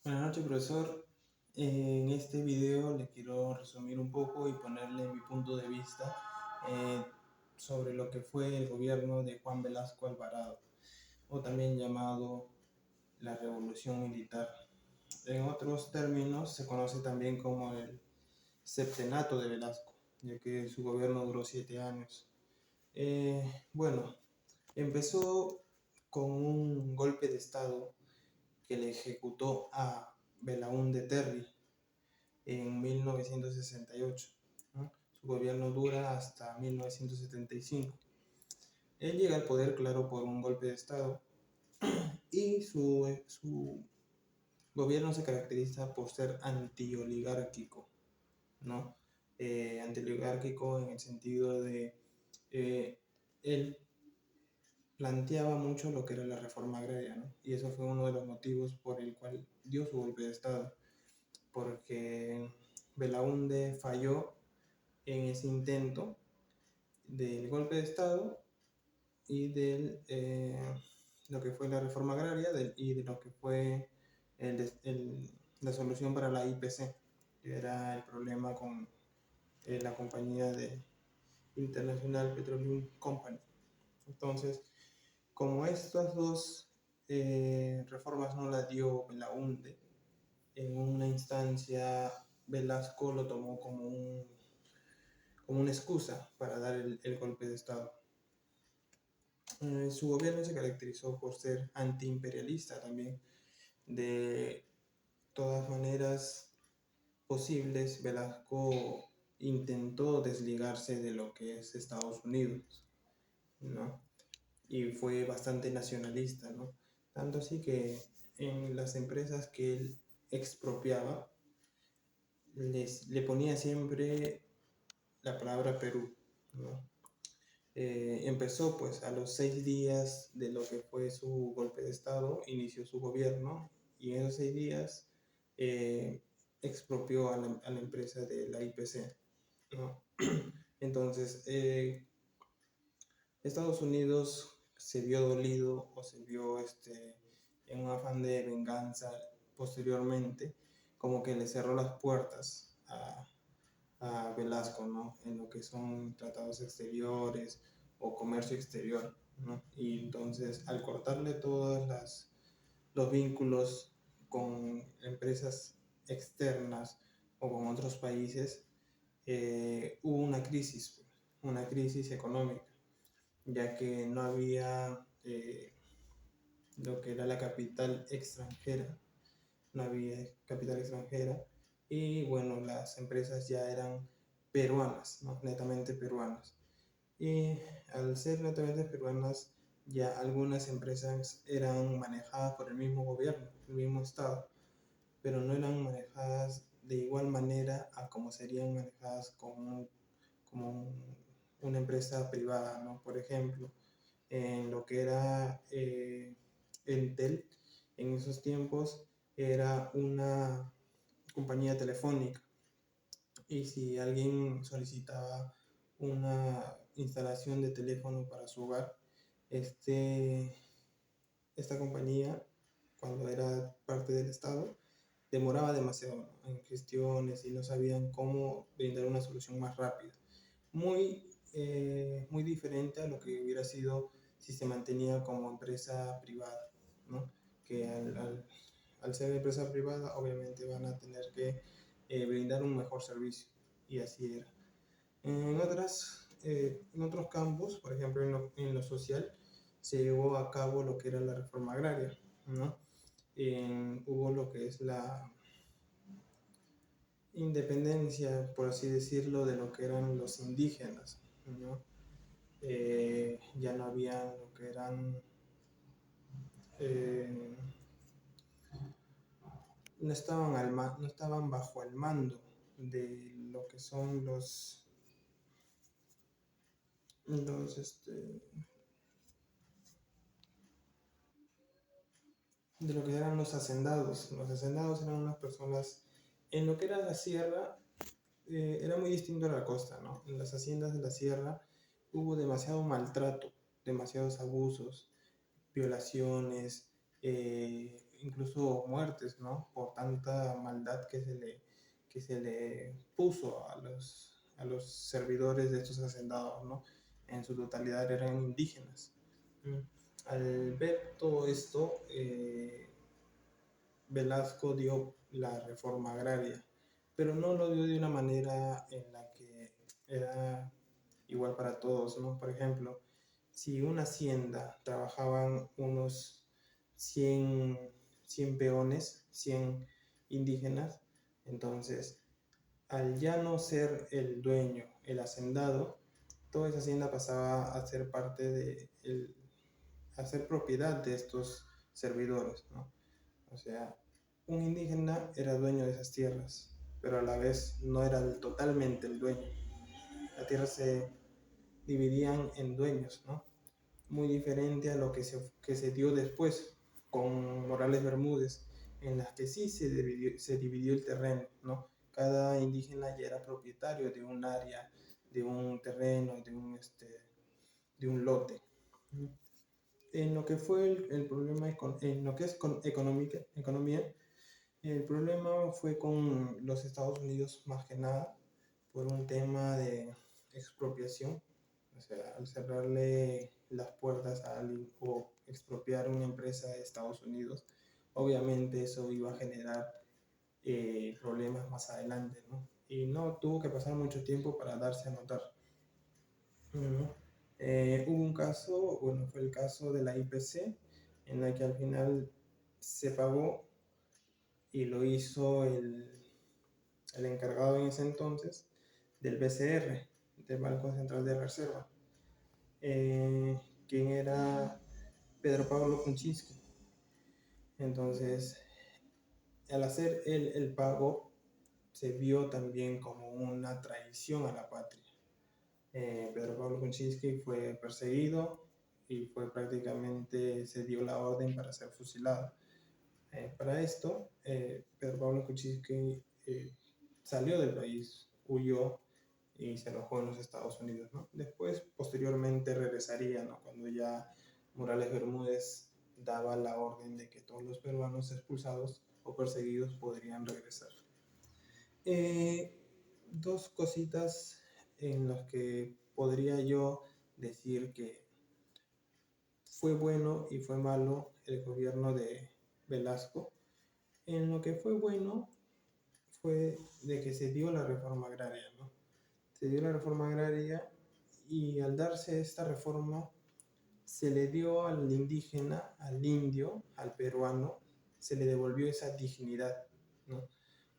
Buenas noches, profesor. En este video le quiero resumir un poco y ponerle mi punto de vista eh, sobre lo que fue el gobierno de Juan Velasco Alvarado, o también llamado la Revolución Militar. En otros términos, se conoce también como el septenato de Velasco, ya que su gobierno duró 7 años. Bueno, empezó con un golpe de Estado que le ejecutó a Belaúnde Terry en 1968, ¿no? Su gobierno dura hasta 1975. Él llega al poder, claro, por un golpe de Estado y su gobierno se caracteriza por ser antioligárquico, ¿no? Antioligárquico en el sentido de eh, él planteaba mucho lo que era la reforma agraria, ¿no? Y eso fue uno de los motivos por el cual dio su golpe de Estado, porque Belaúnde falló en ese intento del golpe de Estado y de lo que fue la reforma agraria y de lo que fue la solución para la IPC, que era el problema con la compañía de International Petroleum Company. Entonces, como estas dos reformas no las dio Belaúnde, en una instancia Velasco lo tomó como una excusa para dar el golpe de Estado. Su gobierno se caracterizó por ser antiimperialista también. De todas maneras posibles, Velasco intentó desligarse de lo que es Estados Unidos, ¿no? Y fue bastante nacionalista, ¿no? Tanto así que en las empresas que él expropiaba, le ponía siempre la palabra Perú, ¿no? Empezó pues a los 6 días de lo que fue su golpe de Estado, inició su gobierno y en esos 6 días eh, expropió a la empresa de la IPC, ¿no? Entonces, Estados Unidos se vio dolido o se vio en un afán de venganza posteriormente, como que le cerró las puertas a Velasco, ¿no? En lo que son tratados exteriores o comercio exterior, ¿no? Y entonces, al cortarle todos los vínculos con empresas externas o con otros países, hubo una crisis económica, ya que no había lo que era la capital extranjera, no había capital extranjera y bueno, las empresas ya eran peruanas, ¿no? Netamente peruanas. Y al ser netamente peruanas, ya algunas empresas eran manejadas por el mismo gobierno, el mismo Estado, pero no eran manejadas de igual manera a como serían manejadas como una empresa privada, ¿no? Por ejemplo, en lo que era Entel, en esos tiempos era una compañía telefónica y si alguien solicitaba una instalación de teléfono para su hogar, esta compañía, cuando era parte del Estado, demoraba demasiado, ¿no? En gestiones y no sabían cómo brindar una solución más rápida. Muy diferente a lo que hubiera sido si se mantenía como empresa privada, ¿no? Que al ser empresa privada obviamente van a tener que brindar un mejor servicio y así era. En otros campos, por ejemplo en lo social, se llevó a cabo lo que era la reforma agraria, ¿no? Hubo lo que es la independencia, por así decirlo, de lo que eran los indígenas, ¿no? Ya no había lo que eran, eh, no estaban bajo el mando de lo que son los, de lo que eran los hacendados. Los hacendados eran unas personas, en lo que era la sierra, era muy distinto a la costa, ¿no? En las haciendas de la sierra hubo demasiado maltrato, demasiados abusos, violaciones, incluso muertes, ¿no? Por tanta maldad que se le puso a los servidores de estos hacendados, ¿no? En su totalidad eran indígenas. Al ver todo esto, Velasco dio la reforma agraria, pero no lo dio de una manera en la que era igual para todos, ¿no? Por ejemplo, si una hacienda trabajaban unos 100 peones, 100 indígenas, entonces al ya no ser el dueño, el hacendado, toda esa hacienda pasaba a ser a ser propiedad de estos servidores, ¿no? O sea, un indígena era dueño de esas tierras, pero a la vez no era totalmente el dueño. La tierra se dividían en dueños, ¿no? Muy diferente a lo que se dio después con Morales Bermúdez, en las que sí se dividió el terreno, ¿no? Cada indígena ya era propietario de un área, de un terreno, de un lote. En lo que fue el problema, en lo que es economía, el problema fue con los Estados Unidos más que nada por un tema de expropiación, o sea, al cerrarle las puertas a alguien o expropiar una empresa de Estados Unidos, obviamente eso iba a generar problemas más adelante, ¿no? Y no tuvo que pasar mucho tiempo para darse a notar. ¿No? Hubo un caso, bueno, fue el caso de la IPC, en la que al final se pagó y lo hizo el encargado en ese entonces del BCR, del Banco Central de Reserva, quien era Pedro Pablo Kuczynski. Entonces, al hacer el pago, se vio también como una traición a la patria. Pedro Pablo Kuczynski fue perseguido y fue prácticamente, se dio la orden para ser fusilado. Para esto, Pedro Pablo Kuczynski salió del país, huyó y se alojó en los Estados Unidos, ¿no? Después, posteriormente, regresaría, ¿no? Cuando ya Morales Bermúdez daba la orden de que todos los peruanos expulsados o perseguidos podrían regresar. Dos cositas en las que podría yo decir que fue bueno y fue malo el gobierno de Velasco. En lo que fue bueno fue de que se dio la reforma agraria, ¿no? Se dio la reforma agraria y al darse esta reforma se le dio al indígena, al indio, al peruano, se le devolvió esa dignidad, ¿no?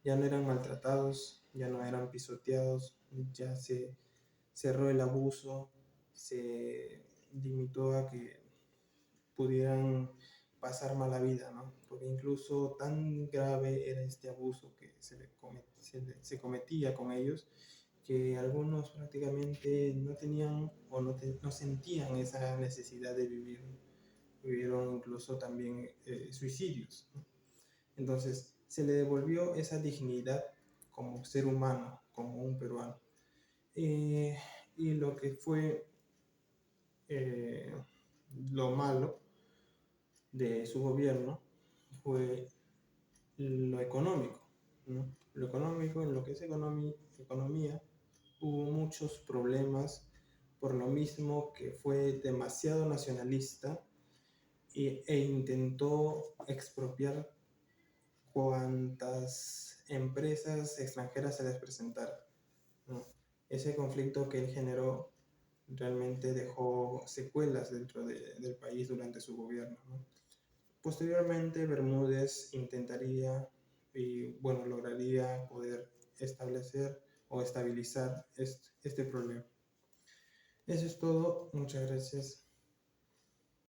Ya no eran maltratados, ya no eran pisoteados, ya se cerró el abuso, se limitó a que pudieran pasar mala vida, ¿no? Porque incluso tan grave era este abuso que se cometía con ellos, que algunos prácticamente no tenían o no sentían esa necesidad de vivir. Hubieron incluso también suicidios, ¿no? Entonces, se le devolvió esa dignidad como ser humano, como un peruano. Y lo que fue lo malo de su gobierno fue lo económico, ¿no? Lo económico, en lo que es economía, hubo muchos problemas por lo mismo que fue demasiado nacionalista e intentó expropiar cuantas empresas extranjeras se les presentaron, ¿no? Ese conflicto que él generó realmente dejó secuelas dentro del país durante su gobierno, ¿no? Posteriormente, Bermúdez intentaría y, bueno, lograría poder establecer o estabilizar este problema. Eso es todo. Muchas gracias.